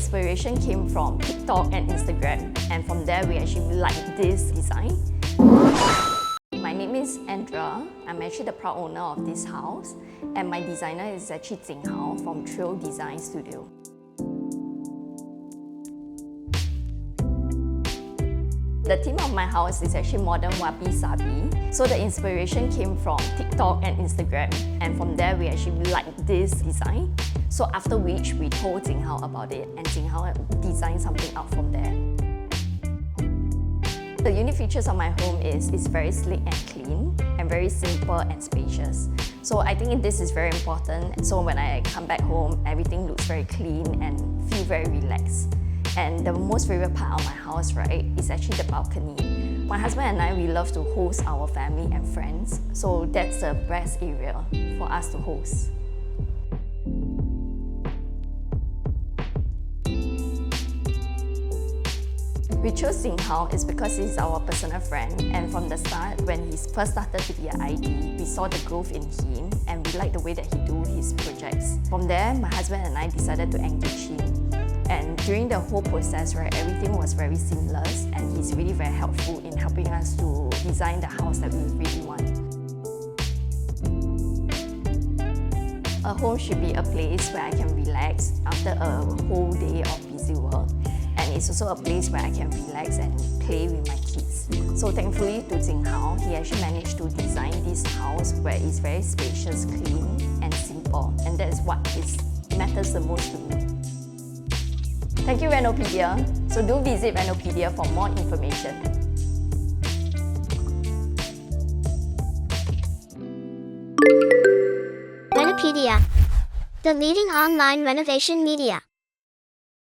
inspiration came from TikTok and Instagram, and from there we actually liked this design. My name is Andra. I'm actually the proud owner of this house, and my designer is actually Jing Hao from Trail Design Studio. The theme of my house is actually modern Wabi-Sabi. So the inspiration came from TikTok and Instagram, and from there we actually liked this design. So after which we told Jing Hao about it, and Jing Hao designed something out from there. The unique features of my home is it's very sleek and clean, and very simple and spacious. So I think this is very important. So when I come back home, everything looks very clean and feel very relaxed. And the most favorite part of my house, right, is actually the balcony. My husband and I, we love to host our family and friends. So that's the best area for us to host. We chose Jing Hao is because he's our personal friend, and from the start, when he first started to be an ID, we saw the growth in him and we liked the way that he do his projects. From there, my husband and I decided to engage him. And during the whole process, right, everything was very seamless, and he's really very helpful in helping us to design the house that we really want. A home should be a place where I can relax after a whole day of busy work. And it's also a place where I can relax and play with my kids. So thankfully to Jing Hao, he actually managed to design this house where it's very spacious, clean and simple. And that is what matters the most to me. Thank you, Renopedia. So do visit Renopedia for more information. Renopedia, the leading online renovation media.